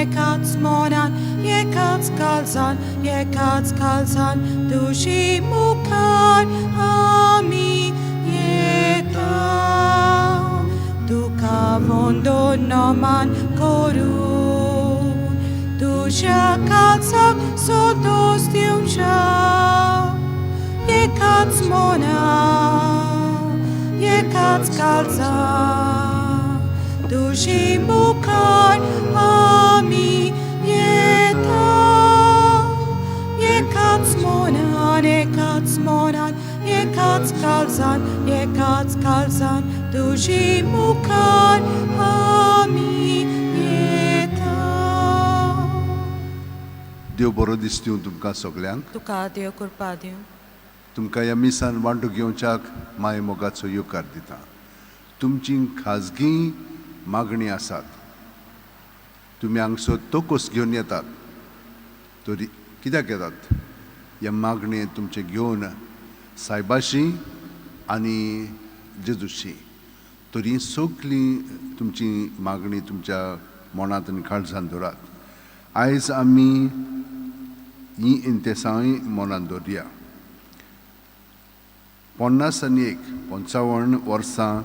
एकाच मोनान एकाच काळजान तुझी मुखार आमी येता तुका वंदनमान करून तुझ्या काळजाक सोदोस दिवच्या एकाच मोनान एकाच काळजान तुझी मुखार आमी येता एकाच मोनान एकाच काळजान तुझी मुखार आमी येता. देव बरो दीस दिवं तुमकां सगळ्यांक. तुका देव कृपा दिवं. तुमकां ह्या मिसान वांटो घेवच्याक माय मोगाचो येवकार दिता. तुमची खाजगी मागणी आसात, तुमी हांगसर तोकोस घेवन येतात, तरी कित्याक येतात? ह्या मागणी तुमचे घेवन सायबाशी आनी जेजूशी तरी सगळी तुमची मागणी तुमच्या मनांत आनी काळजांत दवरात. आयज आमी ही इंतेसांय मनांत दवरया. 55 वर्सां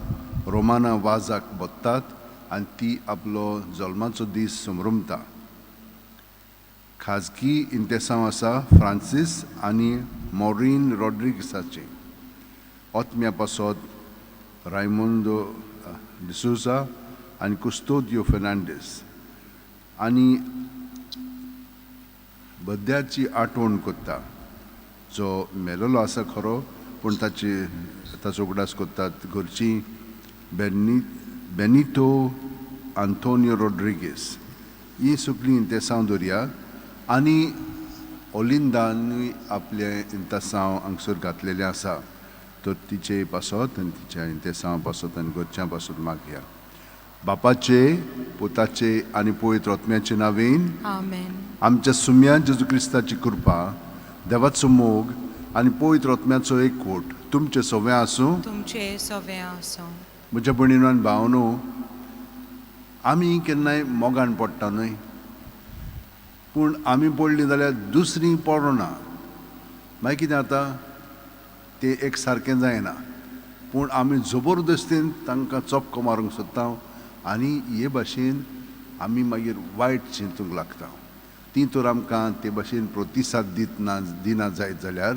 रोमाना वाजाक बगतात आनी ती आपलो जल्माचो दीस संभ्रमता. खाजगी इंतेसांव आसा फ्रांसीस आनी मॉरीन रॉड्रिगसाचे. ओतम्या पासत रायमोंदो डिसोजा आनी कुस्टोदियो फेर्नांडीस आनी बद्याची आठवण करता, जो मेलोलो आसा खरो, पूण ताचो उगडास करतात घरची बेनितो आंतोनियो रॉड्रिगीस. ही सगळी इंतेसांव दवरया. आनी ओलिंदानूय आपले इंतेसांव हांगसर घातलेले आसा, तर तिचे पासत आनी तिच्या इंतेसांवा पासत आनी घरच्यां पासत मागया. बापाचे, पुताचे आनी पवित्र आत्म्याचे नांवेन आमेन. आमच्या सुम्या जेजू क्रिस्ताची कृपा, देवाचो मोग आनी पवित्र आत्म्याचो एकवट तुमचे सगळे आसूं. तुमचे सगळे आसूं. म्हज्या भयणीनो आनी भावनो, आमी केन्नाय मोगान पडटा न्हय, पूण आमी पडलीं जाल्यार दुसरीं पडना. मागीर कितें जाता? तें एक सारकें जायना, पूण आमी जबरदस्तीन तांकां चपको मारूंक सोदता आनी हे भाशेन आमी मागीर वायट चिंतूंक लागता. ती तर आमकां ते भाशेन प्रतिसाद दिना जायत जाल्यार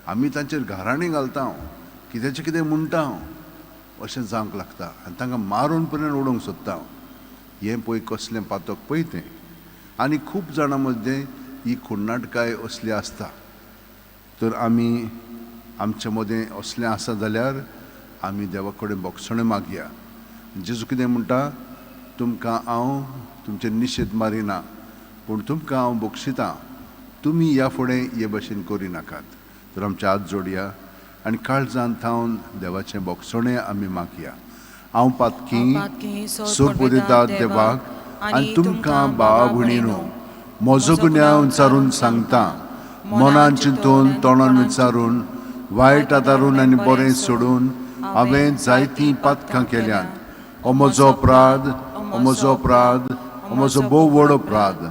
आमी तांचेर घाराणी घालता, कितेंचें कितें म्हणटा, अशें जावंक लागता आनी तांकां मारून पर्यंत उडोवंक सोदता. हें पळय कसलें पातक पळय तें. आनी खूब जाणां मदें ही खुण्णाटकाय असली आसता. तर आमी आमचे मदें असलें आसा जाल्यार आमी देवा कडेन बोगसणे मागया. जेजू कितें म्हणटा? तुमकां हांव तुमचे निशेध मारिना, पूण तुमकां हांव बक्षितां, तुमी ह्या फुडें हे भाशेन करी नाकात. तर आमचे हात जोडया आनी काळजांत थावन देवाचें बोगसणें आमी मागया. हांव पातकी सोप दिता देवाक आनी तुमकां भावा भयणीनो, म्हजो गुन्यांव विचारून सांगता. मनान चिंतून तोंडान विचारून वायट आदारून आनी बरें सोडून हांवें जायतीं पातकां केल्यात. हो म्हजो अपराध, हो म्हजो अपराध, हो म्हजो भोव व्हड अपराध.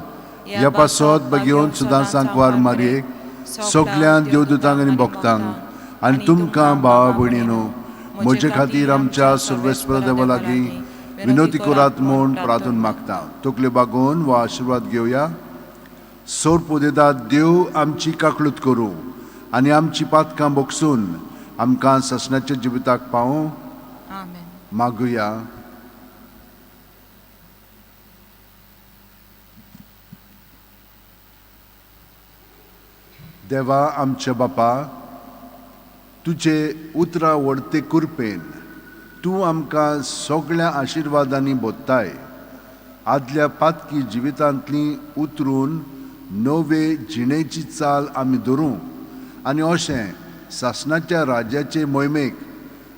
ह्या पासत बेगीन सुद्दां सांकवार मारयेक सगळ्या देवदूतांक आनी भक्तांक आनी तुमकां भावा भयणीनो, म्हजे खातीर आमच्या सर्वेस्पर देवा लागीं विनोती करात म्हूण प्रार्थना मागता. तकल्यो बागोवन हो आशिर्वाद घेवया. सोर्प दिता देव आमची काकळूत करूं आनी आमची पातकां बोगसून आमकां ससण्याच्या जिविताक पावूं. मागुया. देवा आमच्या बापा, तुजे उतरां व्हडते कृपेन तूं आमकां सगळ्या आशिर्वादांनी बोदताय. आदल्या पातकी जिवितांतली उतरून नवे जिणेची चाल आमी धरूं आनी अशें सासणाच्या राज्याचे मोहिमेक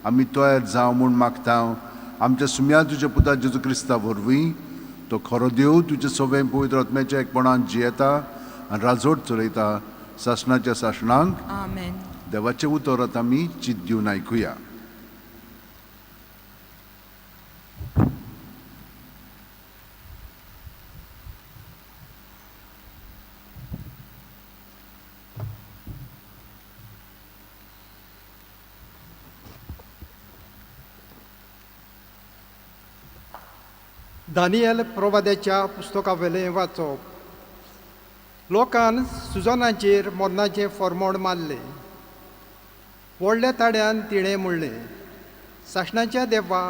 आमी तयार जावं म्हूण मागता. आमच्या सुम्या तुज्या पुता जेजू क्रिस्ता वरवीं तो खरो देव तुजे सगळे पवित्र आत्म्याच्या एकपणान जियेता आनी राजवट चलयता सासणाच्या सासणांक. आमेन. देवाचे उतर आतां आमी चित दिवन आयकुया. दानियल प्रवाद्याच्या पुस्तकावेलें वाचप. लोकान सुजानाचेर मरणाचें फर्मोण मारलें. व्हडल्या ताड्यान तिणें म्हणलें, सासणाच्या देवा,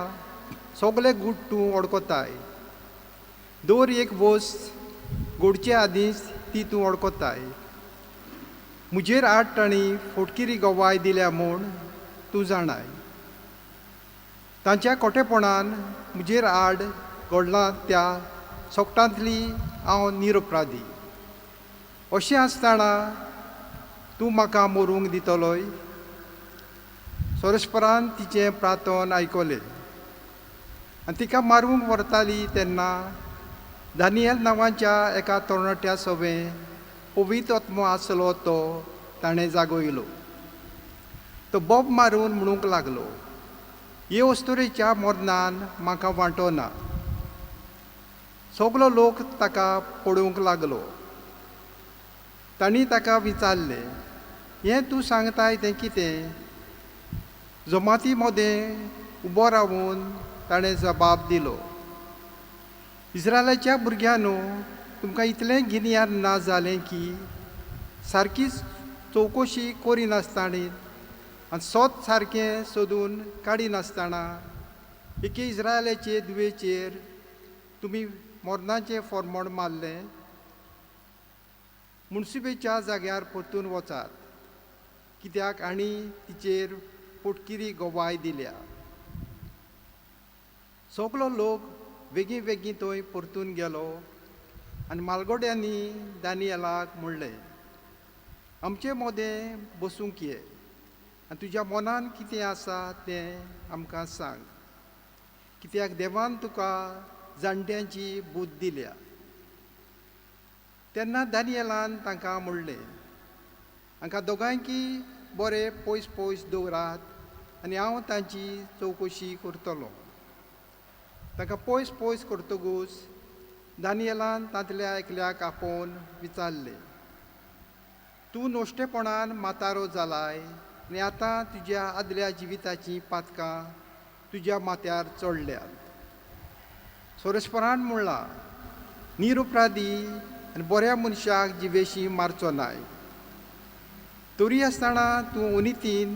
सगळे गूट तूं अडकोताय. दर एक वस्त घोडचे आदींच ती तूं अडकोताय. म्हजेर आठ आनी फोटकिरी गवाय दिल्या म्हूण तूं जाणाय. तांच्या खोटेपणान म्हजेर आड घडलां त्या सोगटांतली हांव निरपराधी. अशें आसतना तूं म्हाका मरूंक दितलोय. सोरेस्परान तिचें प्रार्थन आयकलें आनी तिका मारूंक व्हरताली तेन्ना दानियल नांवाच्या एका तरणाट्या सवें पवित्र आत्मो आसलो तो ताणें जागयलो. तो बोब मारून म्हणूंक लागलो, हे वस्तुरेच्या मरणान म्हाका वांटो ना. सगलो लोक ताका पळोवंक लागलो. तांणी ताका विचारलें, हें तूं सांगताय तें कितें? जमाती मदें उबो रावून ताणें जबाब दिलो, इस्रायलाच्या भुरग्यांनो, तुमकां इतलें गिन्यान ना जालें की सारकीच चवकशी करिनासतना आनी सोत सारकें सोदून काडिनासतना एके इस्रायलाचे दुवेचेर तुमी मरणाचें फर्मोण मारलें. मुन्सिपेच्या जाग्यार परतून वचात, कित्याक आनी तिचेर पोटकिरी गवाय दिल्या. सगलो लोक बेगीन बेगीन थंय परतून गेलो आनी मालगोड्यांनी दानियेलाक म्हणलें, आमचे मदें बसूंक ये आनी तुज्या मनान कितें आसा तें आमकां सांग, कित्याक देवान तुका जाणट्यांची बूद दिल्या. तेन्ना दानियेलान तांकां म्हणलें, हांकां दोगांयकी बरें पयस पयस दवरात आनी हांव तांची चवकशी करतलों. ताका पयस पयस करतकूच दानियेलान तांतल्या एकल्याक आपोवन विचारलें, तूं नोश्टेपणान म्हातारो जालाय आनी आतां तुज्या आदल्या जिविताचीं पातकां तुज्या माथ्यार चडल्यात. सोरेस्परान म्हणलां, निरपराधी आनी बऱ्या मनशाक जिवेशी मारचो नाय. तरी आसतना तूं अनितीन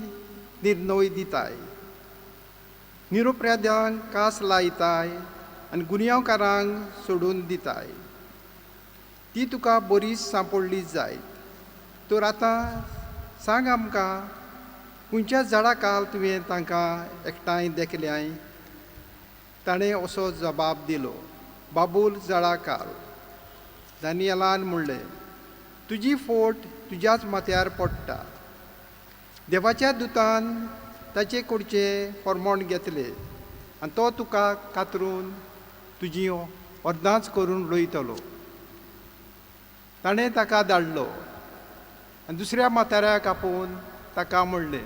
निर्णय दिताय. निरपराध्यांक कास लायताय आनी गुन्यांवकारांक सोडून दिताय. ती तुका बरीच सांपडली जायत. तर आतां सांग आमकां, खंयच्या झाडा काल तुवें तांकां एकठांय देखल्याय? ताणें असो जबाब दिलो, बाबूल झाडा काल. दानियेलान म्हणलें, तुजी फोट तुज्याच माथ्यार पडटा. देवाच्या दुतान ताचे कडचें फर्मोण घेतलें आनी तो तुका कातरून तुजी अर्दांच करून रोयतलो. ताणें ताका धाडलो आनी दुसऱ्या माथ्याराक आपोवन ताका म्हणलें,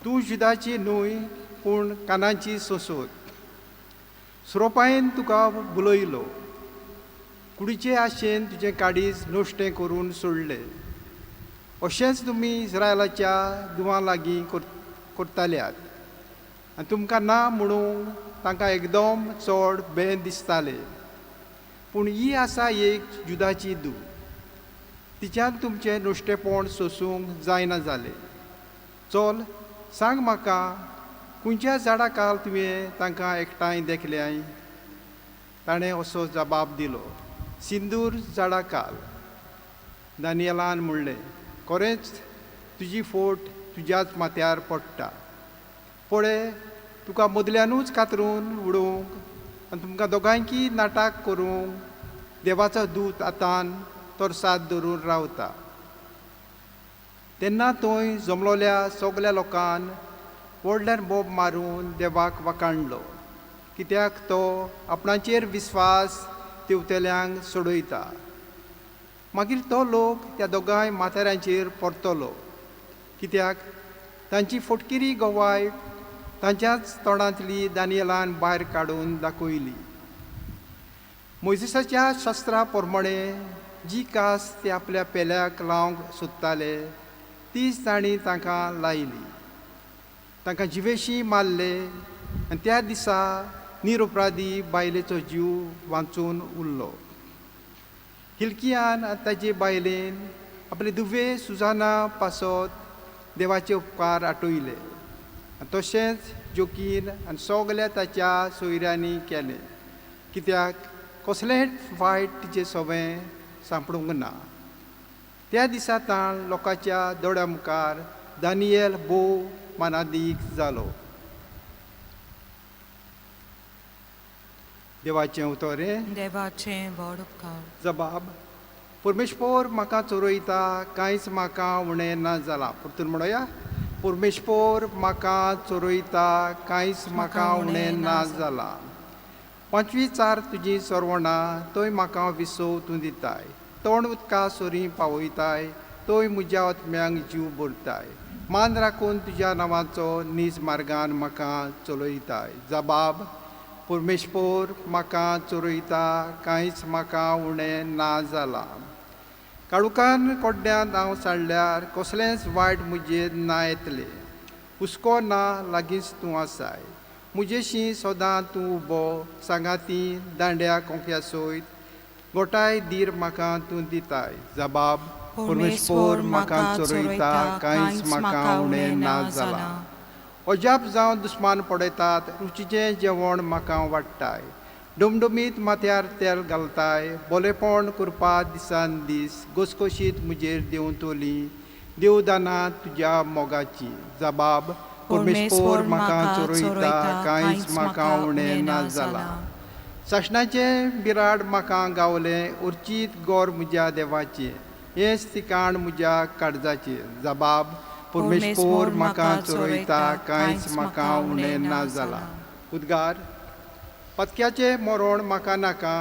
तूं जुदाची न्हय पूण कानाची सोसोत. सुरोपायेन तुका बुलयलो, कुडीचे आशेन तुजें काडीज नोश्टें करून सोडलें. अशेंच तुमी इस्रायलाच्या दुवा लागीं करताल्यात आनी तुमकां ना म्हणून तांकां एकदम चड बेन दिसतालें. पूण ही आसा एक जुदाची दूख. तिच्यान तुमचें नोश्टेपण सोसूंक जायना जालें. चल, सांग म्हाका, खंयच्या झाडा काल तुवें तांकां एकठांय देखल्याय? ताणें असो जबाब दिलो, सिंदूर झाडा काल. दानियेलान म्हणलें, खरेंच तुजी फोट तुज्याच माथ्यार पडटा. पळय, तुका मदल्यानूच कातरून उडोवंक आनी तुमकां दोगांयकी नाटक करूंक देवाचो दूत आतां तोरसाद धरून रावता. तेन्ना थंय जमलोल्या सगल्या लोकान व्हडल्यान बोब मारून देवाक वखाणलो, कित्याक तो आपणाचेर विस्वास तेवतेल्यांक सोडयता. मागीर तो लोक त्या दोगांय माथ्यारांचेर परतलो, कित्याक तांची फोटकिरी गवाय तांच्याच तोंडांतली दानियेलान भायर काडून दाखयली. मोइसेसाच्या शास्त्रा प्रमाणें जी कास ते आपल्या पेल्याक लावंक सोदताले तीच तांणी तांकां लायली. तांकां जिवेशी मारले आनी त्या दिसा निरपराधी बायलेचो जीव वाचून उरलो. हिल्कियान आनी ताचे बायलेन आपले दुवे सुजाना पासत देवाचे उपकार आटोयले. तशेंच जोकीन आनी सगल्या ताच्या सोयऱ्यांनी केले, कित्याक कसलेंय वायट तिचे सवें सांपडूंक ना. त्या दिसा ताण लोकांच्या दोळ्या मुखार दानियेल भोव मानादीक जालो. देवाचें उतोरें. देवाचें व्हड उपकार. जबाब. परमेश्वर म्हाका चोरयता, कांयच म्हाका उणें ना जालां. परतून म्हणया. परमेश्वर म्हाका चोरयता, कांयच म्हाका उणें ना जालां. 5 तुजी सरवणां, तोय म्हाका विसव तूं दिताय. तोंड उदका सोरी पावयताय, तोय म्हज्या आत्म्यांक जीव भरताय. मान राखून तुज्या नांवाचो नीज मार्गान म्हाका चलयताय. जबाब. परमेश्वर म्हाका चोरयता, कांयच म्हाका उणें ना जालां. काळुकान कोड्ड्यांत हांव साडल्यार कसलेंच वायट म्हजेर ना येतलें. हुस्को ना, लागींच तूं आसाय. म्हजेशी सदां तूं उबो, सांगाती दांड्या कोंक्या सयत, गोठाय धीर म्हाका तूं दिताय. जबाब. परमेश्वर म्हाका चोरयता, कांयच म्हाका उणें ना जालां. अजाप जावन दुस्मान पडयतात, रुचीचें जेवण म्हाका वाडटाय. डमडमीत माथ्यार तेल घालताय, बोलेपण करपा दिसान दीस घसघशीत म्हजेर देंव तोली, देवदानां तुज्या मोगाची. जबाब. परमेश्वर म्हाका चोरयता, कांयच म्हाका उणें ना जालां. सासणाचें बिराड म्हाका गावलें, उर्चीत गोर म्हज्या देवाचें, हेंच ठिकाण म्हज्या काळजाचें. जबाब. परमेश्वर म्हाका चोरयता, कांयच म्हाका उणें ना जालां. उद्गार. पत्क्याचें मरण म्हाका नाका,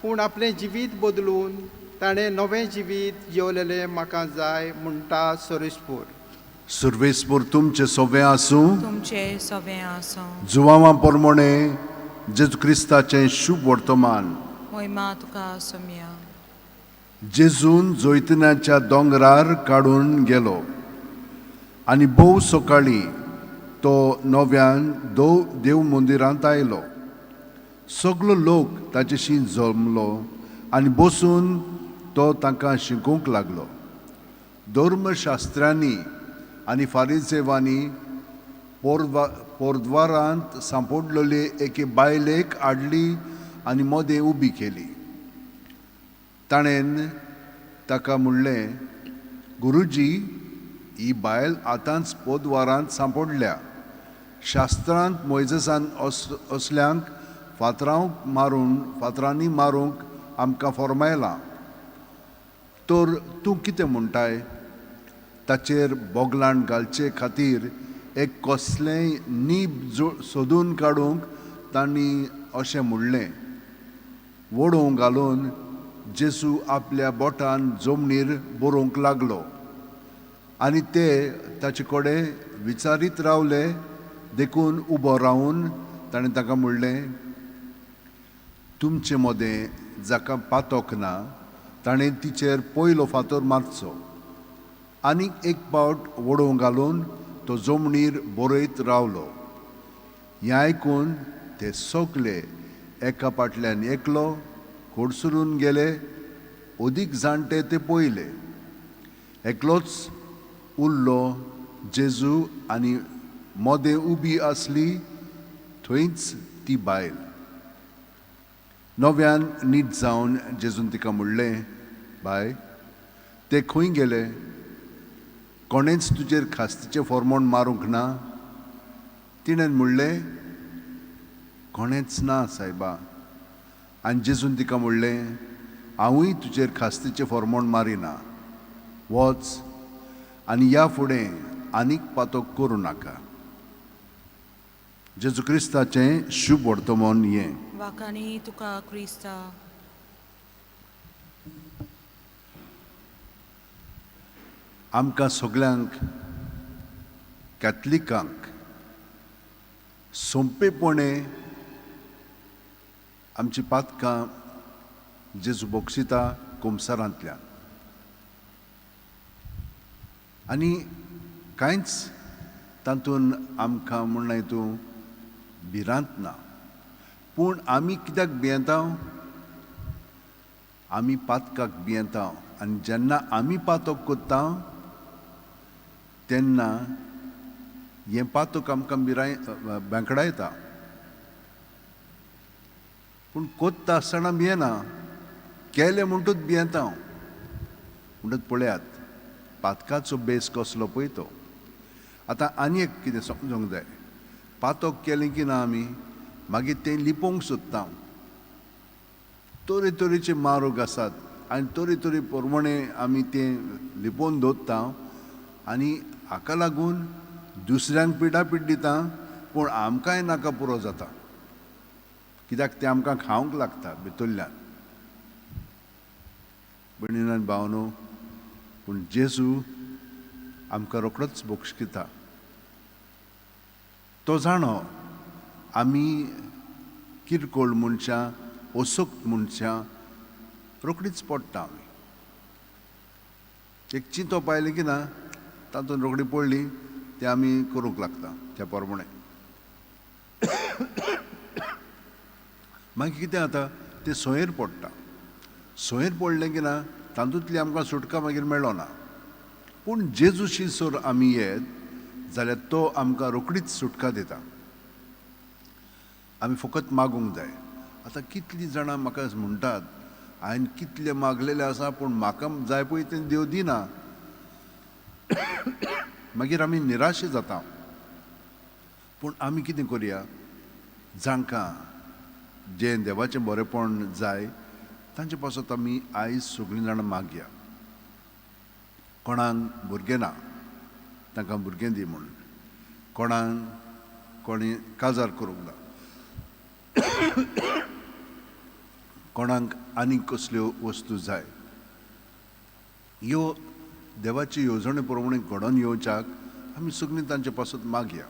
पूण आपलें जिवीत बदलून ताणें नवें जिवीत जेवलेलें म्हाका जाय म्हणटा सर्वेस्पूर. सर्वेस्पूर तुमचें सोबें आसूं. तुमचें सोबें आसूं. जुवांवा पोरमोणे जेजू क्रिस्ताचें शुभ वर्तमान. महिमा तुका सोम्या. जेजून जैतुनाच्या दोंगरार काडून गेलो आनी भोव सकाळीं तो नव्यान देव मंदिरांत आयलो. सगलो लोक ताचेशी जमलो आनी बसून तो तांकां शिकोवंक लागलो. धर्मशास्त्रांनी आनी फारिसेवांनी पोरद्वारांत सांपडलेली एके बायलेक हाडली आनी मोदें उबी केली. ताणेन ताका म्हणलें, गुरुजी, ही बायल आतांच पोद्वारांत सांपडल्या. शास्त्रांत मोइजेसान असल्यांक फातरांनी मारूंक आमकां फॉर्मायलां. तर तूं कितें म्हणटाय? ताचेर बोगलांड घालचे खातीर एक कसलेंय नीब सोदून काडूंक तांणी अशें म्हणलें. वडोवंक घालून जेजू आपल्या बोटान जमनीर बरोवंक लागलो आनी ते ताचे कडेन विचारीत रावले. देखून उबो रावन ताणें ताका म्हणलें, तुमचें मोदें जाका पातोक ना ताणें तिचेर पयलो फातर मारचो. आनीक एक पावट वडोवंक घालून तो जमनीर बरयत रावलो. हें आयकून ते सगले एका फाटल्यान एकलो खोडसरून गेले. अदीक जाणटे ते पयले. एकलोच उरलो जेजू आनी मोदें उबी आसली थंयच ती बायल. नव्यान नीट जावन जेजून तिका म्हणलें, बाय, ते खंय गेले? कोणेंच तुजेर खास्तीचें फॉर्मोण मारूंक ना? तिणें म्हणलें, कोणेंच ना सायबा. आनी जेजून तिका म्हणलें, हांवूय तुजेर खास्तीचें फॉर्मोण मारिना. वच आनी ह्या फुडें आनीक पातोक करूं नाका. जेजू क्रिस्ताचें शुभ वर्तमान हें. वाकानी तुका क्रिस्ता. आमकां सगल्यांक कॅथलिकांक सोंपेपणे आमची पातकां जेजू बक्षिता कुमसारांतल्यान आनी कांयच तातूंत आमकां म्हणना हितून भिरांत ना. पूण आमी कित्याक भियेंताव? आमी पातकाक भियेंताव आनी जेन्ना आमी पातक कोत्ता तेन्ना हें पातक आमकां बेंकडायता. पूण कोत्ता आसतना भियेना, केलें म्हणटूच भियेंता हांव. म्हणटच पळयात पातकाचो बेस कसलो पळय तो. आतां आनी एक कितें समजूंक जाय, पातक केलें की ना आमी मागीर तें लिपोवंक सोदता. तरेतरेचे मार्ग आसात आनी तरेतरे प्रमाणे आमी तें लिपोवन दवरता आनी हाका लागून दुसऱ्यांक पिडापीड दिता पूण आमकांय नाका पुरो जाता, कित्याक तें आमकां खावंक लागता भितरल्यान. भयणीनो आनी भावनो, पूण जेजू आमकां रोखडोच बोक्षिता. तो जाणो आमी किरकोळ मनशां, ओसोक्त मनशां रोखडीच पडटा आमी. एक चिंतो पायलें की ना तातूंत रोखडी पडली ते आमी करूंक लागता त्या प्रमाणे. मागीर कितें जाता, तें सोयेर पडटा. सोयेर पडलें की ना तातूंतली आमकां सुटका मागीर मेळो ना. पूण जेजूशी जर आमी येत जाल्यार तो आमकां रोखडीच सुटका दिता. आमी फकत मागूंक जाय. आतां कितलीं जाणां म्हाका म्हणटात हांवें कितलें मागलेलें आसा पूण म्हाका जाय पळय तें देव दिना. मागीर आमी निराश जाता. पूण आमी कितें करया, जांकां जें देवाचें बरेंपण जाय तांचे पासत आमी आयज सगळीं जाणां मागया. कोणाक भुरगें ना तांकां भुरगें दी म्हूण, कोणाक कोणी काजार करूंक ना, कोणाक आनीक कसल्यो वस्तू जाय, ह्यो देवाचे येवजणे प्रमाणे घडोवन येवच्याक आमी सगळीं तांचे पासत मागया.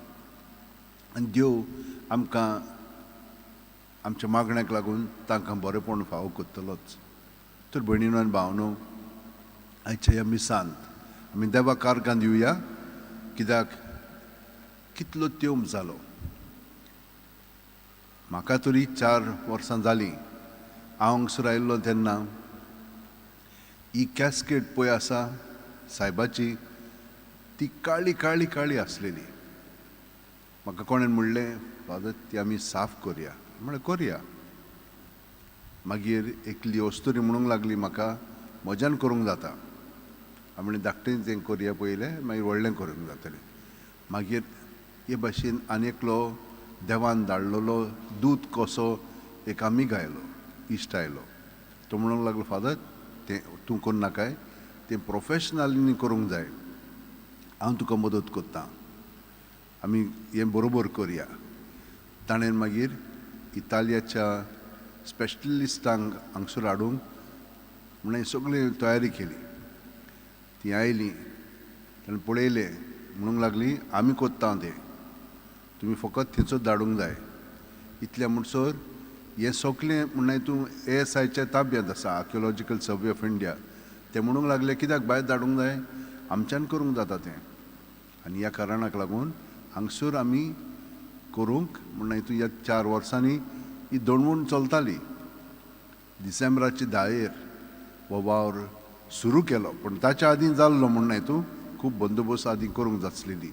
आनी देव आमकां आमच्या मागण्याक लागून तांकां बरेंपण फावो करतलोच. तर भयणीनो आनी भावनो, आयच्या ह्या मिसांत आमी देवाक कारकां दिवया, कित्याक कितलो तेंप जालो. म्हाका तरी 4 वर्सां जालीं हांव हांगसर आयिल्लो तेन्ना ही कॅस्केट पळय आसा सायबाची, ती काळी काळी काळी आसलेली. म्हाका कोणें म्हणलें, फादर ती आमी साफ करया. म्हळें करया. मागीर एकली वस्तुरी म्हणूंक लागली म्हाका, म्हज्यान करूंक जाता. हांव म्हणलें धाकटें तें करया पयलें, मागीर व्हडलें करूंक जातलें. मागीर हे भाशेन आनी एकलो देवान धाडलेलो दूत कसो एक आमीक आयलो, इश्ट आयलो. तो म्हणूंक लागलो, फादर तें तूं करनाकाय, तें प्रोफेशनलींनी करूंक जाय, हांव तुका मदत करतां, आमी हें बरोबर करया. ताणें मागीर इतालियाच्या स्पेशलिस्टांक हांगसर हाडूंक म्हणून सगळी तयारी केली. ती आयली, ताणें पळयलें, म्हणूंक लागली आमी कोत्ता तें, तुमी फकत थंयचोच धाडूंक जाय. इतल्या म्हणसर हें सगळें म्हणून तूं ASIच्या ताब्यांत आसा, आर्किओलॉजिकल सर्वे ऑफ इंडिया. ते म्हणूंक लागले कित्याक भायर धाडूंक जाय, आमच्यान करूंक जाता तें. आनी ह्या कारणाक लागून हांगसर आमी करूंक म्हणून हितून ह्या 4 वर्सांनी ही दणवून चलताली. डिसेंबराचे 10 हो वावर सुरू केलो, पूण ताच्या आदीं जाल्लो म्हणून हितून खूब बंदोबस्त आदीं करूंक जाचलेली.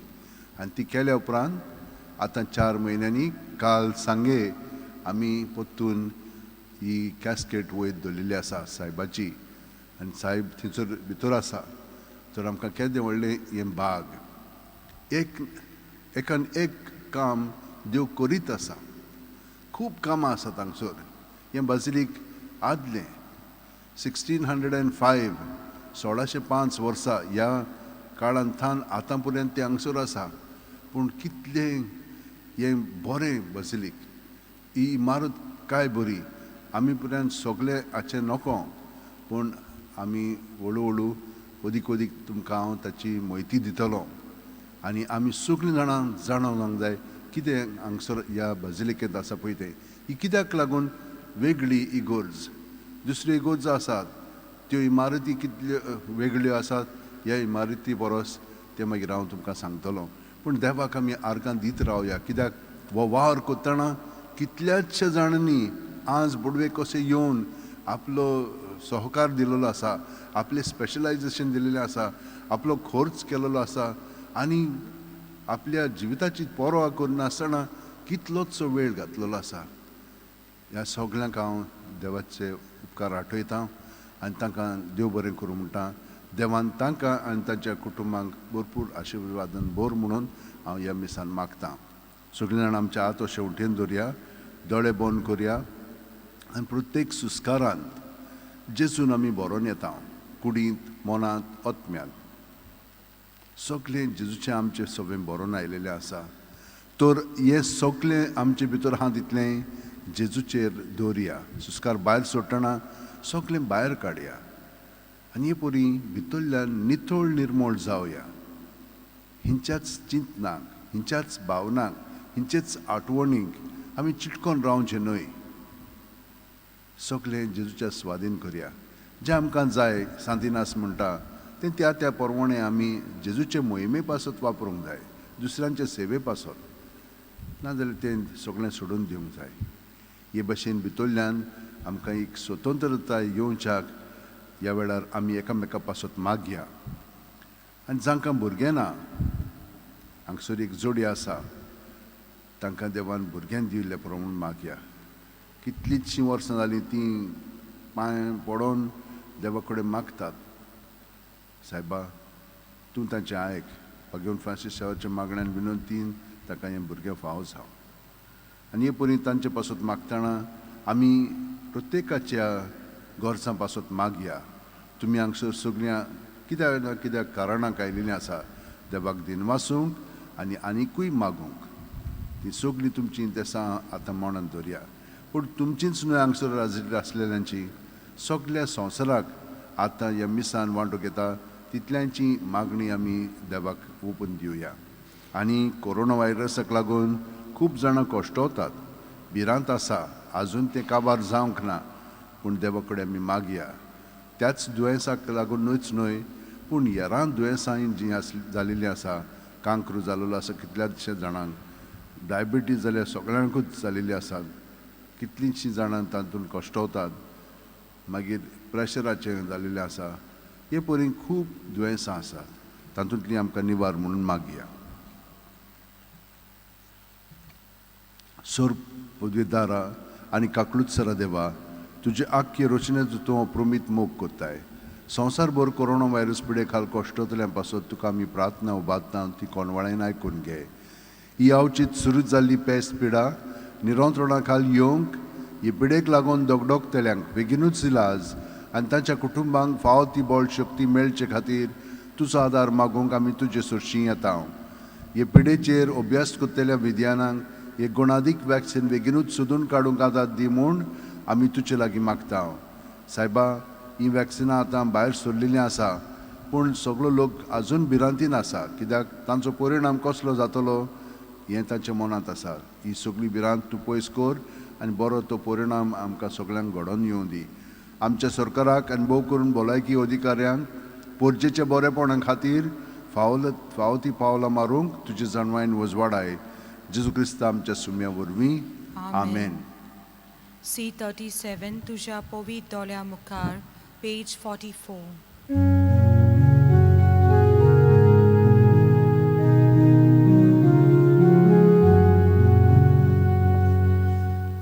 आनी ती केल्या उपरांत आतां 4 म्हयन्यांनी काल सांगे आमी परतून ही कॅस्केट वयर दवरलेली आसा सायबाची. आनी सायब थंयसर भितर आसा. तर आमकां केदें व्हडलें हें भाग. एकान एक काम देव करीत आसा. खूब कामां आसात हांगसर. हें बाजिलीक आदलें 1605 1605 वर्सां ह्या काळांतल्यान आतां पर्यंत तें हांगसर आसा. पूण कितलें हें बरें बाजिलीक. ही इमारत काय बरी. आमी पर्यंत सगळें हाचें नोको, पूण आमी हळू हळू अदीक अदीक तुमकां हांव ताची म्हायती दितलो. आनी आमी सगळीं जाणां जाणोवंक जाय कितें हांगसर ह्या बाजिलिकेंत आसा पळय तें. ही कित्याक लागून वेगळी इगोर्ज. दुसऱ्यो इगोर्ज आसात त्यो इमारती कितल्यो वेगळ्यो आसात ह्या इमारती परस ते मागीर हांव तुमकां सांगतलो. पूण देवाक आमी आर्गां दीत रावया, कित्याक हो वावर करतना कितल्याशे जाणांनी आज बुडवे कशे येवन आपलो सहकार दिलेलो आसा, आपले स्पेशलायजेशन दिलेलें आसा, आपलो खर्च केलेलो आसा आनी आपल्या जिविताची पर्वा करनासतना कितलोचो वेळ घातलेलो आसा. ह्या सगळ्यांक हांव देवाचे उपकार आठयतां आनी तांकां देव बरें करूं म्हणटा. देवान तांकां आनी तांच्या कुटुंबांक भरपूर आशिर्वादान भर म्हणून हांव ह्या मिसान मागतां. सगळे जाण आमच्या हात अशे वटेन दवरया, दोळे बंद करया आनी प्रत्येक सुस्कारांत जेजून आमी बरोवन येता, कुडींत, मनांत, आत्म्यांत. सगळें जेजूचें आमचें सगळें बरोवन आयलेलें आसा. तर हें सगळें आमचे भितर आहा तितलें जेजूचेर दवरया. सुस्कार भायर सोडटना सगळें भायर काडया आनी हे परी भितरल्यान नितळ निर्मळ जावया. हिंच्याच चिंतनाक, हिंच्याच भावनांक, हिंचेच आठवणींक आमी चिटकोन रावचें न्हय. सगळें जेजूच्या स्वाधीन करया. जें आमकां जाय सांतिनास म्हणटा तें त्या त्या परवणे आमी जेजूचे मोहिमे पासत वापरूंक जाय, दुसऱ्यांचे सेवे पासत नाजाल्यार तें सगळें सोडून दिवंक जाय. हे भशेन भितरल्यान आमकां एक स्वतंत्रताय येवच्याक ह्या वेळार आमी एकामेका पासत मागया. आनी जांकां भुरगें ना, हांगसर एक जोडी आसा, तांकां देवान भुरग्यां दिल्ल्या प्रमाण मागया. कितलींशीं वर्सां जालीं तीं पांय पडोवन देवा कडेन मागतात, सायबा तूं तांचें आयक. भगवान फ्रांसीस सेवाच्या मागण्यान विनंतीन ताका हें भुरगें फावो जावं. आनी हे परी तांचे पासत मागतना आमी प्रत्येकाच्या गोरसां पासत मागया. तुमी हांगसर सगळ्यां कित्याक ना कित्याक कारणांक आयिल्लीं आसा देवाक दिनवासूंक आनी आनिकूय मागूंक. ती सगळीं तुमचीं देसां आतां मनांत दवरया. पूण तुमचींच न्हय हांगसर आसलेल्यांची सगळ्या संवसाराक आतां ह्या मिसान वांटूक येता तितल्यांची मागणी आमी देवाक ओपून दिवया. आनी कोरोना व्हायरसाक लागून खूब जाणां कश्टवतात, भिरांत आसा, आजून तें काबार जावंक ना. पूण देवा कडेन आमी मागया. त्याच दुयेंसाक लागून न्हय पूण हेरां दुयेंसांय जीं जाल्लीं आसा, कांक्रू जाल्लो आसा कितल्याशे जाणांक, डायबिटीज जाल्यार सगळ्यांकूच जाल्लीं आसात, कितलींशीं जाणां तातूंत कश्टवतात, मागीर प्रेशराचें जाल्लेलें आसा. हे परी खूब दुयेंसां आसात, तातूंतली आमकां निवार म्हणून मागया. सोर पदवीदारा आनी काकलुत्सरा देवा, तुजे आख्खे रचनेचो तूं अप्रुमीत मोग कोत्ताय. संवसारभर कोरोना व्हायरस पिडे खाल कश्टतल्यां पासत तुका आमी प्रार्थना उबारता, ती कोणवाळेन आयकून घे. ही अवचीत सुरू जाल्ली पेस्त पिडा निरंत्रणा खाल येवंक, हे पिडेक लागून दोगदोगतल्यांक बेगीनूच इलाज आनी तांच्या कुटुंबांक फावो ती बळ शक्ती मेळचे खातीर तुजो आदार मागूंक आमी तुजे सुरशीं येता. हे पिडेचेर अभ्यास कोत्तेल्या विद्यानांक एक गुणादीक वॅक्सीन बेगीनूच सोदून काडूंक आदार दी म्हूण आमी तुजे लागीं मागता. सायबा, ही वॅक्सिनां आतां भायर सरलेलीं आसा, पूण सगळो लोक आजून भिरांतीन आसा, कित्याक तांचो परिणाम कसलो जातलो हें तांच्या मनांत आसा. ही सगळी भिरांत तूं पयस कर आनी बरो तो परिणाम आमकां सगळ्यांक घडोवन येवं दी. आमच्या सरकाराक आनी भोव करून भलायकी अधिकाऱ्यांक पोरजेच्या बरेपणा खातीर फावो ती पावलां मारूंक तुजे जाणवायन वजवाडाय. जेजू क्रिस्त आमच्या सुम्या वरवीं. आमेन. C37 तुझ्या पवित्र दोळ्या मुखार, पेज 44.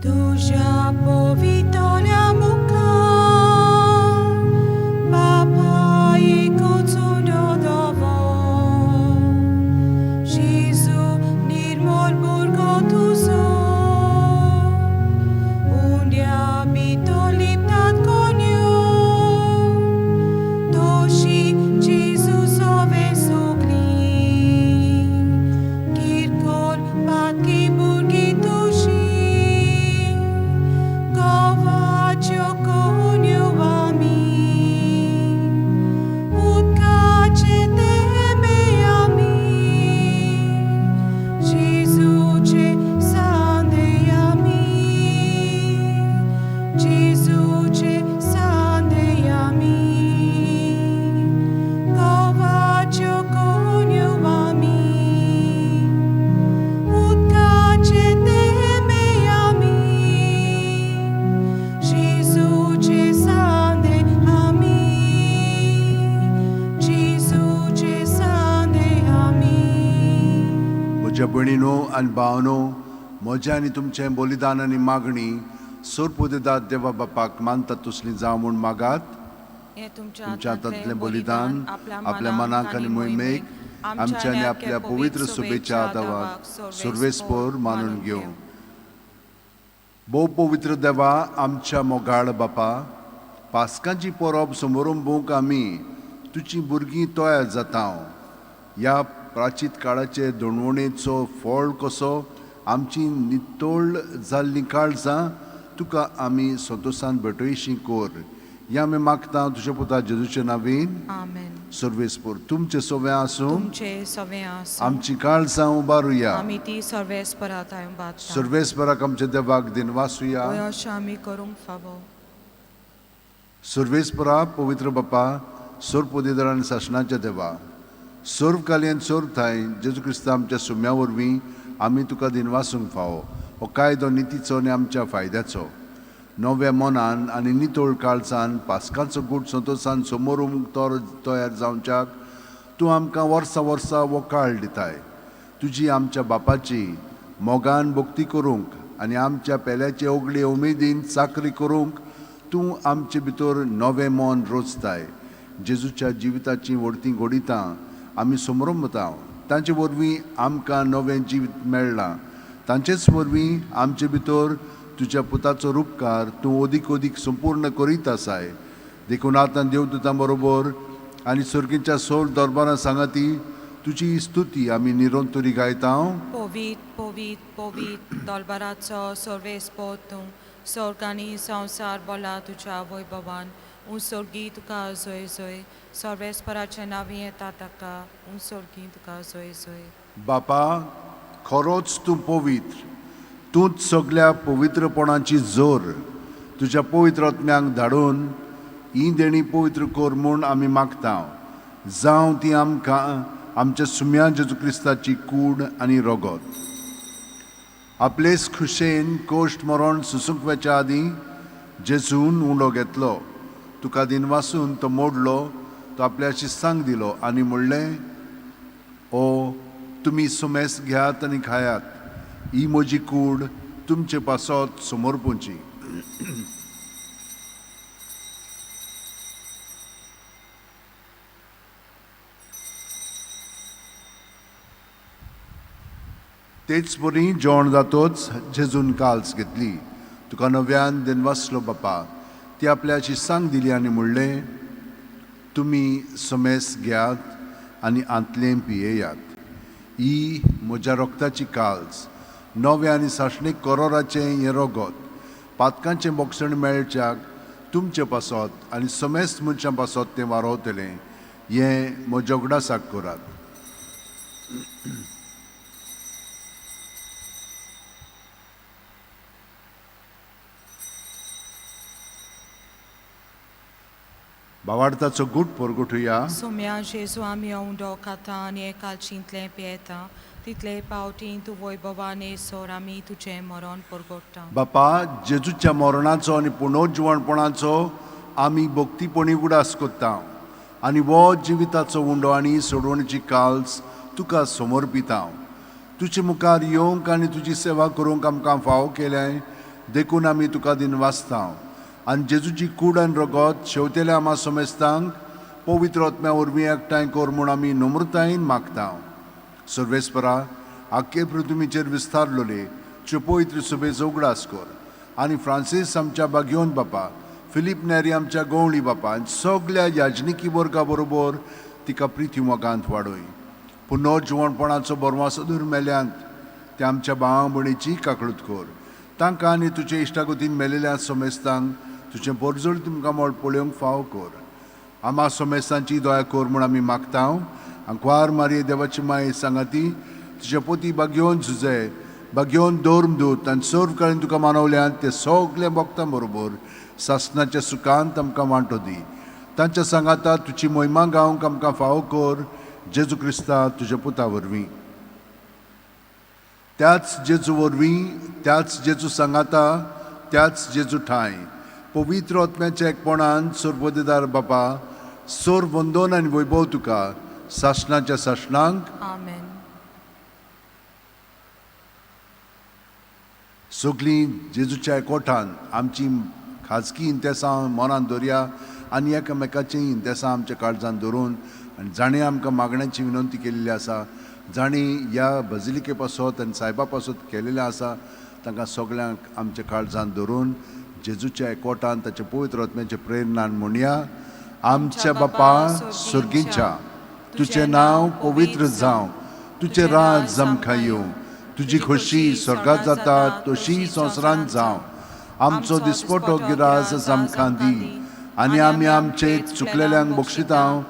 तुझ्या पवित्र दोळ्या मुखार, बापा एकूच उडोदोवो, Jezu निर्मळ भुरगो तुजो, उंड्या भितर लिपतात कोण्यो, दोश भयणीनो आनी भावनो म्हजें आनी तुमचें बलिदान आनी मागणी सोरपुदेदाद देवा बापाक मानता तसलीं जावं म्हूण मागात. हे तुमच्या तुमच्या हातांतलें हातांतलें बलिदान आपल्या मनाक आनी मोहिमेक आमच्या आनी आपल्या पवित्र सुबेच्या आदाराक सुरवेस्पोर मानून घेवं. भोव पवित्र देवा आमच्या मोगाळ बापा, पास्काची परब समारंभूक आमी तुजी भुरगीं तयार जाता. ह्या प्राचीत काळाचे दणवणेचो फळ कसो आमची नितोळ जाल्लीं काळजां तुका आमी संतोशान भेटयशीं कोर. या आमी मागता तुज्या पुता जेजूचे नांवेन. आमेन. सर्वेस्पोर तुमचे सवें आसूं. तुमचे सवें आसूं. आमची काळजां उबारुया. आमी ती सर्वेस्पराताय बादता. सर्वेस्पराक आमच्या देवाक दिनवासुया. पळय अशें आमी करूंक फावो. सर्वेस्परा पवित्र बापा, सोरपोदेदार आनी शासनाच्या देवा, सोर्वकाली आनी सोर्वथाय जेजू क्रिस्त आमच्या सुम्या वरवीं आमी तुका दिनवासूंक फावो. हो कायदो नितीचो आनी आमच्या फायद्याचो. नव्या मनान आनी नितोळ काळजान पास्काचो गूट संतोशान समोरूंक तयार जावच्याक तूं आमकां वर्सां वर्सां हो काळ दिताय. तुजी आमच्या बापाची मोगान भक्ती करूंक आनी आमच्या पेल्याचे ओगळे उमेदीन चाकरी करूंक तूं आमचे भितर नवें मन रोचताय. जेजूच्या जिविताची व्हडती घोडितां आमी समोरंभता. तांचे वरवीं आमकां नवें जिवीत मेळ्ळां. तांचेच वरवीं आमचे भितर तुज्या पुताचो रूपकार तूं ओदीक ओदीक संपूर्ण करीत आसाय. देखून आतां देवदूतां बरोबर आनी सर्गीच्या सोल दरबारां सांगाती तुजी स्तुती आमी निरंतरी गायता. पोवीत पोवीत पोवीत दरबाराचो सर्वेस्पोर तूं. स्वर्ग आनी संवसार बोला तुज्या वैभवान. उंसर्गी तुका जोय जोय. सर्वेस्पराचें नांवी येता ताका. उंसर्गी तुका जोय जोय. बापा, खरोच तूं पवित्र. तूंच सगळ्या पवित्रपणाची जोर तुज्या पवित्र आत्म्यांक धाडून ही देणी पवित्र कोर म्हूण आमी मागता. जावं ती आमकां आमच्या सुम्या जेजू क्रिस्ताची कूड आनी रगत. आपलेच खुशेन कोश्ट मरण सुसुकव्याच्या आदीं जेजून उंडो घेतलो. तुका दिनवासून तो मोडलो. तो आपल्या शिस्तांक दिलो आनी म्हणलें, ओ तुमी सुमेस घेयात आनी खायात. ही म्हजी कूड तुमचे पासत समोरपूंची. तेच बरी जेवण जातोच जेजून काल्स घेतली. तुका नव्यान दिनवासलो बापा. ती आपल्या शिस्तांक दिली आनी म्हणलें, तुमी समेस घेयात आनी आंतलें पियेयात. ही म्हज्या रोगताची काल्स, नवे आनी साशणीक करोराचें हें रगत, पातकांचें बोक्षण मेळच्याक तुमचे पासत आनी समेस्त मनशां पासत तें वारोवतलें. हें म्हज्या उगडासाक करात. भावार्थाचो गूट परगटुया. सुम्या जेजू आमी उंडो खाता आनी एकालशींतलें पियेता. तितले पावटी तूं वैभवाने सोर आमी तुजें मरण परगट्टा. बापा, जेजूच्या मरणाचो आनी पुनर्जीवणपणाचो आमी भक्तीपणी उडास कोत्ता आनी वो जिविताचो उंडो आनी सोडवणेची काल्स तुका समर्पिता. तुजे मुखार येवंक आनी तुजी सेवा करूंक आमकां फाव केल्याय देखून आमी तुका दिनवासता. आनी जेजूची कूड आनी रगत शेवतेल्या आमा समेस्तांक पवित्र आत्म्या वरवीं एकठांय कर म्हूण आमी नम्रतायेन मागता. सर्वेस्परा, आख्खे पृथ्वीचेर विस्तारलोले तुजे पवित्र सुबेचो उगडास कर. आनी फ्रांसीस आमच्या बागयोन बापा, फिलीप नेरी आमच्या गवळी बापा आनी सगळ्या याजनिकी वर्गा बरोबर तिका प्रिती मोगांत वाडय. पुनर्जीवणपणाचो बरवासो मेल्यांत ते आमच्या भावा भयणीची काकळूत कर. तांकां आनी तुजे इश्टागतीन मेलेल्या समेस्तांक तुजें परजळ तुमकां मोळ पळोवंक फाव कर. आमा समेस्तांची दया कर म्हूण आमी मागता. अंकवार मारये देवाची माय सांगाती तुजे पोती बागयोन झुजे बागयोन दोर्मदूत आनी सर्व काळीन तुका मानवल्यान ते सगळे भक्तां बरोबर सासणाच्या सुखांत आमकां वांटो दी. तांच्या सांगाता तुजी महिमा गावंक आमकां फाव कर. जेजू क्रिस्ता तुज्या पुता वरवीं. त्याच जेजू वरवीं, त्याच जेजू सांगाता, त्याच जेजू ठाय पवित्र आत्म्याच्या एकपणान सर्वोदेदार बापा, सोर वंदन आनी वैभव तुका सासणाच्या सासणांक. आमेन. सगळीं जेजूच्या एकवटान आमची खाजगी इंतेसां मनान दवरया आनी एकामेकाची इंतेसां आमच्या काळजान दवरून आनी जाणीं आमकां मागण्याची विनंती केल्ली आसा जाणीं ह्या बजिलिके पासत आनी सायबा पासत केलेलें आसा तांकां सगळ्यांक आमच्या काळजान दवरून जेजूच्या एकवटान ताच्या पवित्र आत्म्याच्या प्रेरणान म्हणया आमच्या बापा सुर्गीच्या तुजें नांव पवित्र जावं तुजें राज आमकां येवं तुजी खोशी स्वर्गांत जाता तशी संवसारांत जावं आमचो दिसपटो गिरास आमकां दी आनी आमी आमचे चुकलेल्यांक बक्षितांव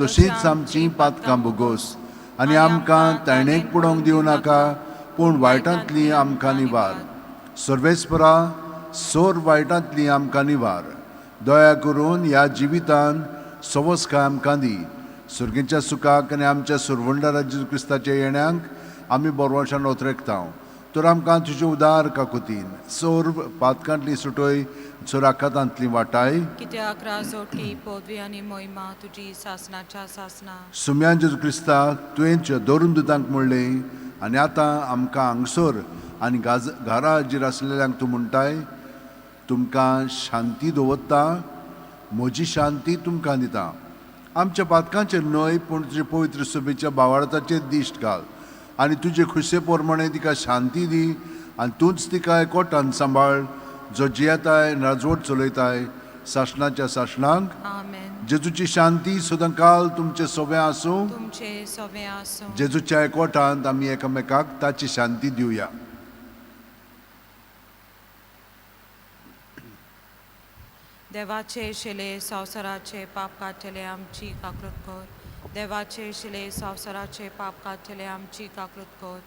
तशींच आमचीं पातकां भोगोस आनी आमकां तायणेक पडोवंक दिवं नाका पूण वायटांतली आमकां निवार सर्वेस्परा सोर वायटांतली आमकां निवार दया करून ह्या जिवितान सवस्काय आमकां दी सुर्गेच्या सुखाक आनी आमच्या सुरवंडा जेजू क्रिस्ताच्या येण्याक आमी बोरवशान ओतरेकतांव तर आमकां तुजे उदार काकुतीन सोर पातकांतली सुटोय सोर आखातांतली वाटाय कित्याक राजोटी पदवी आनी मोहिमा तुजी सासनाच्या सासना सुम्यान जेजू क्रिस्ता तुवें दवरून दितांक म्हणलें आनी आतां आमकां हांगसर आनी घराचेर आसलेल्यांक तूं म्हणटाय तुमकां शांती दवरता म्हजी शांती तुमकां दिता आमच्या पातकांचेर न्हय पूण तुजे पवित्र सभेच्या भावार्थाचेर दिश्ट घाल आनी तुजे खुशे पोरमणे तिका शांती दी आनी तूंच तिका एकवटान सांबाळ जो जियेताय राजवट चलयताय शासनाच्या शासनाक आमेन जेजूची शांती सदांकाल तुमचे सोबे आसूं तुमचे सवे आसूं जेजूच्या एकवटांत आमी एकामेकाक ताची शांती दिवया देवाचे शिले संवसाराचे पाप काडटले आमची काकृत कर देवाचे शिले संवसाराचे पाप काडटले आमची काकृत कर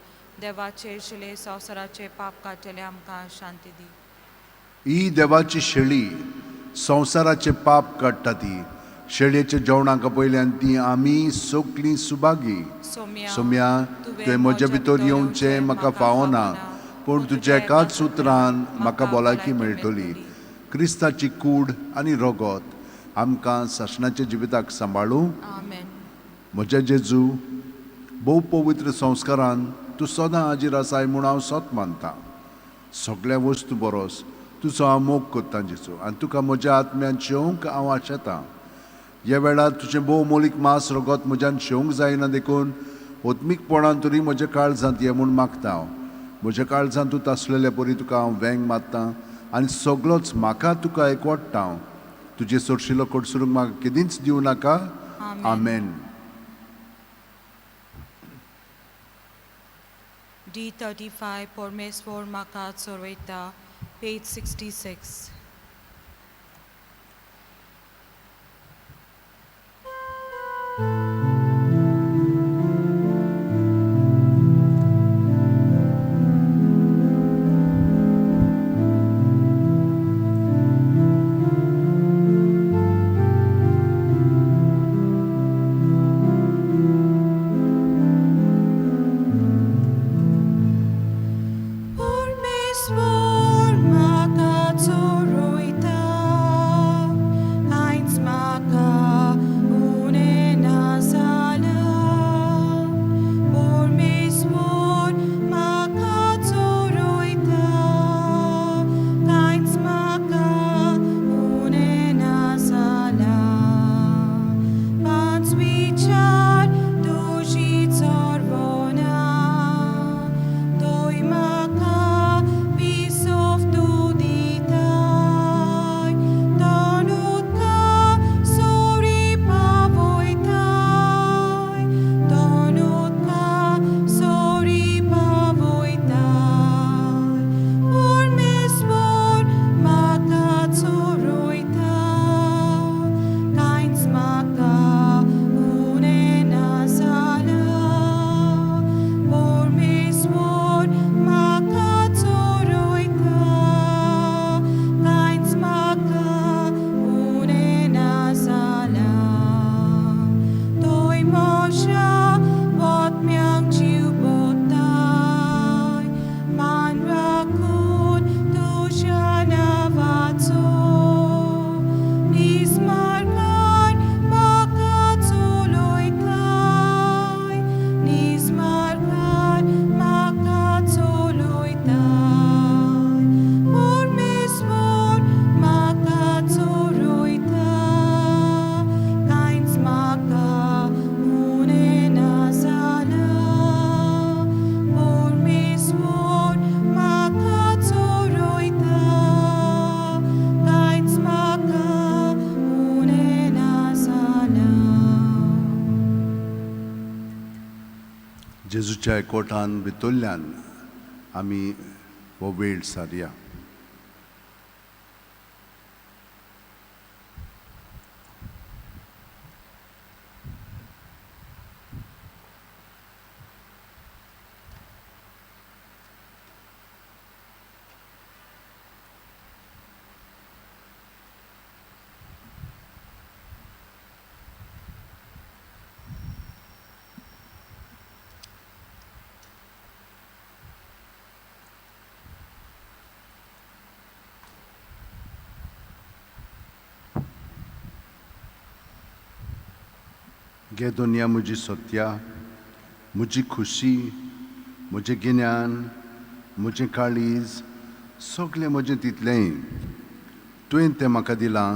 देवाचे शिले संवसाराचे पाप काडटले आमकां शांती दी ही देवाची शेळी संवसाराचे पाप काडटा ती शेळयेच्या जेवणाक पयल्यान ती आमी सगळीं सुभागी सोम्या तुवें म्हजे भितर येवचें म्हाका फावना पूण तुज्या एकाच सुत्रान म्हाका भलायकी मेळटली क्रिस्ताची कूड आनी रोगोत आमकां शासनाच्या जिविताक सांबाळूं आमेन म्हज्या जेजू भोव पवित्र संस्कारान तूं सदां हाजीर आसाय म्हूण हांव सत मानतां सगळ्या वस्तू बरोस तुजो हांव मोग करतां जेजू आनी तुका म्हज्या आत्म्यान शेवंक हांव आशेतां ह्या वेळार तुजें भोव मोलीक मास रोगोत म्हज्यान शेवंक जायना देखून ओत्मीकपणान तरी म्हज्या काळजांत ये म्हूण मागता हांव म्हज्या काळजांत तूं आसलेल्या परी तुका हांव वेंग मारतां आनी सगळोच म्हाका तुका एकवटता हांव तुजे सोडशिल्लो कोडसुरूंक म्हाका केदींच दिवं नाका आमेन D35 परमेश्वर म्हाका चोरयता page 66 Eins maka une nasa जेजूच्या एकवटान भितरल्यान आमी हो वेळ सारया. गे दुनिया म्हजी सत्या, म्हजी खुशी, म्हजें गिन्यान, म्हजें काळीज, सगळें म्हजें तितलेंय तुवें तें म्हाका दिलां.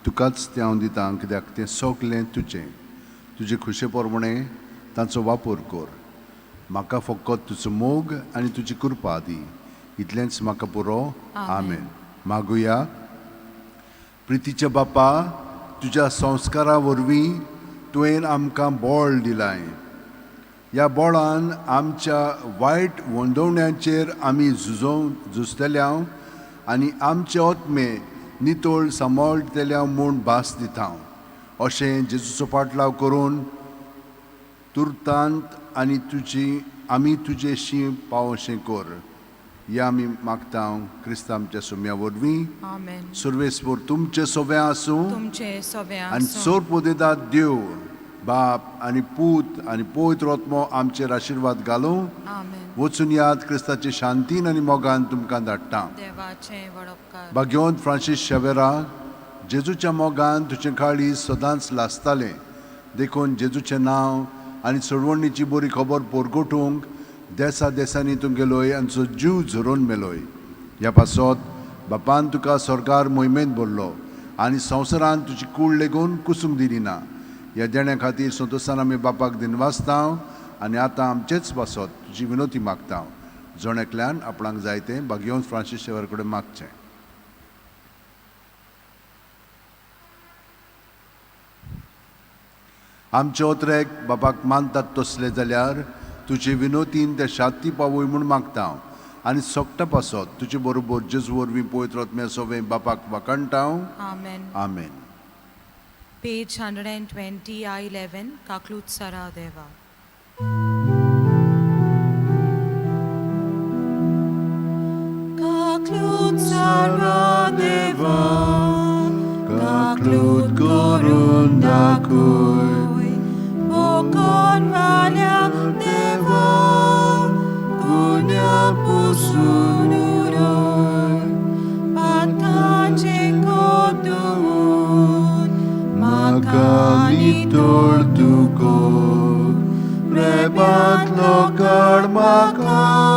तुकाच तें हांव दितां, कित्याक तें सगळें तुजें. तुजे खुशे प्रमाणें ताचो वापर कर. म्हाका फकत तुजो मोग आनी तुजी कृपा दी. इतलेंच म्हाका पुरो. आमेन. मागुया. प्रितीच्या बापा, तुज्या संस्कारा वरवीं तुवें आमकां बळ दिलाय. ह्या बळान आमच्या वायट वंदवण्यांचेर आमी झुजतल्या आनी आमचे आत्मे नितळ सांबाळटल्या म्हूण भास दिता. अशें जेजूचो पाटलाव करून तुर्तांत आनी आमी तुजेशी पावोशें कर. हें आमी मागता क्रिस्त आमच्या सोम्या वरवीं. आमेन. सर्वेस्पर तुमचे सोबे आसूं तुमचे सवे आनी सोर पोदेदाद देव बाप आनी पूत आनी पवित्र आत्मो आमचेर आशिर्वाद घालूं. आमेन. वचून याद क्रिस्ताचे शांतीन आनी मोगान तुमकां धाडटा. देवाचे वडपकार. भाग्यवंत फ्रांसीस शेवेरा, जेजूच्या मोगान तुजें काळीज सदांच लासतालें देखून जेजूचें नांव आनी चळवळणीची बरी खबर परगटूंक देसा देसांनी तूं गेलोय आनी तुजो जीव झरोवन मेलोय. ह्या पासत बापान तुका स्वर्गार मोहिमेंत भरलो आनी संवसारांत तुजी कूड लेगून कुसूंक दिली ना. ह्या देण्या खातीर संतोशान आमी बापाक दिनवासता आनी आतां आमचेच पासत तुजी विनोती मागता. जोण आपणाक जाय तें भाग्यवंत फ्रांसीस शेवेर कडेन मागचें. आमचे ओत्रेक बापाक मानतात तसले जाल्यार तुजे विनोतीन ते शांती पावूय म्हूण मागता आनी सोगटा पासत तुजे बरोबर जेजू वरवीं पवित्र आत्म्या सोबें बापाक वाकणटा. आमेन. आमेन. Page 120, I11, Kaklut Saradeva. Kaklut Saradeva, Kaklut Korundakoi, Bokon Valya Deva, Punya Pusunuroi, Patanche Kodun, Makani tortuko, prebat lokar makar.